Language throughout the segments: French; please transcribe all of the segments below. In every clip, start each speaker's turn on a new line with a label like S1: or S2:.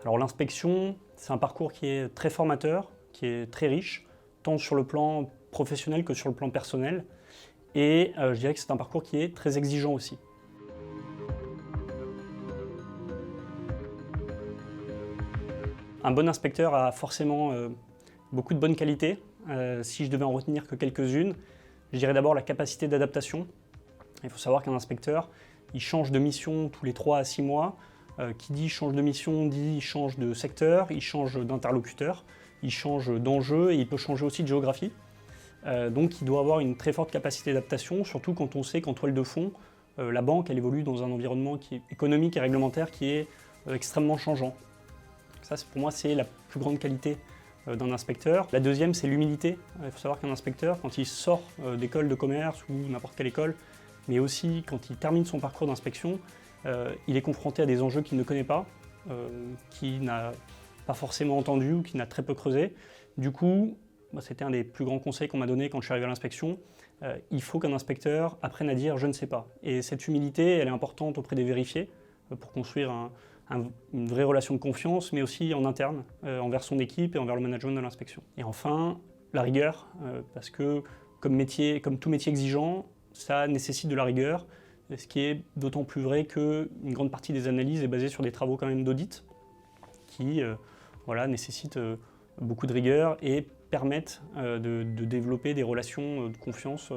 S1: Alors l'inspection, c'est un parcours qui est très formateur, qui est très riche, tant sur le plan professionnel que sur le plan personnel. Et je dirais que c'est un parcours qui est très exigeant aussi. Un bon inspecteur a forcément beaucoup de bonnes qualités. Si je devais en retenir que quelques-unes, je dirais d'abord la capacité d'adaptation. Il faut savoir qu'un inspecteur, il change de mission tous les 3 à 6 mois. Qui dit change de mission dit change de secteur, il change d'interlocuteur, il change d'enjeu et il peut changer aussi de géographie. Donc il doit avoir une très forte capacité d'adaptation, surtout quand on sait qu'en toile de fond, la banque elle évolue dans un environnement qui est économique et réglementaire qui est extrêmement changeant. Ça, pour moi, c'est la plus grande qualité d'un inspecteur. La deuxième, c'est l'humilité. Il faut savoir qu'un inspecteur, quand il sort d'école de commerce ou n'importe quelle école, mais aussi quand il termine son parcours d'inspection, il est confronté à des enjeux qu'il ne connaît pas, qu'il n'a pas forcément entendu ou qu'il n'a très peu creusé. Du coup, c'était un des plus grands conseils qu'on m'a donné quand je suis arrivé à l'inspection. Il faut qu'un inspecteur apprenne à dire « je ne sais pas ». Et cette humilité, elle est importante auprès des vérifiés pour construire une vraie relation de confiance, mais aussi en interne, envers son équipe et envers le management de l'inspection. Et enfin, la rigueur, parce que comme tout métier exigeant, ça nécessite de la rigueur, ce qui est d'autant plus vrai qu'une grande partie des analyses est basée sur des travaux quand même d'audit, qui nécessitent beaucoup de rigueur et permettent de développer des relations de confiance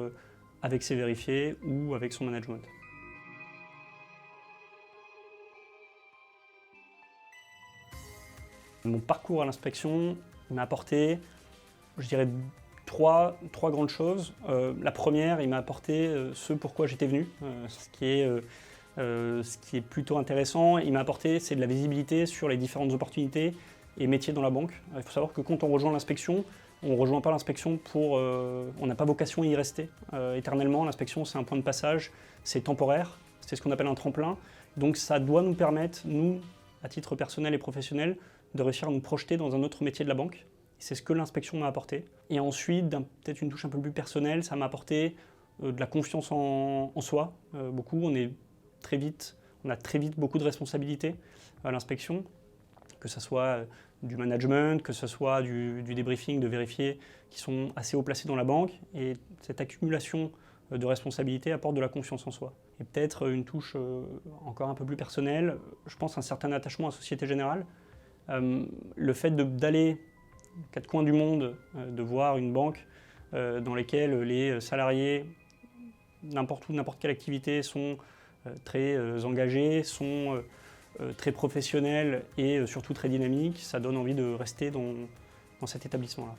S1: avec ses vérifiés ou avec son management. Mon parcours à l'inspection m'a apporté, je dirais, trois grandes choses. La première, il m'a apporté ce pourquoi j'étais venu, ce qui est plutôt intéressant. Il m'a apporté, c'est de la visibilité sur les différentes opportunités et métiers dans la banque. Il faut savoir que quand on rejoint l'inspection, on ne rejoint pas l'inspection on n'a pas vocation à y rester éternellement. L'inspection, c'est un point de passage, c'est temporaire, c'est ce qu'on appelle un tremplin. Donc ça doit nous permettre, nous, à titre personnel et professionnel, de réussir à nous projeter dans un autre métier de la banque. C'est ce que l'inspection m'a apporté. Et ensuite, peut-être une touche un peu plus personnelle, ça m'a apporté de la confiance en soi. Beaucoup, on a très vite beaucoup de responsabilités à l'inspection, que ce soit du management, que ce soit du débriefing de vérifiés qui sont assez haut placés dans la banque. Et cette accumulation de responsabilités apporte de la confiance en soi. Et peut-être une touche encore un peu plus personnelle, je pense un certain attachement à Société Générale. Le fait d'aller aux 4 coins du monde, de voir une banque dans laquelle les salariés, n'importe quelle activité, sont très engagés, sont très professionnels et surtout très dynamiques, ça donne envie de rester dans cet établissement-là.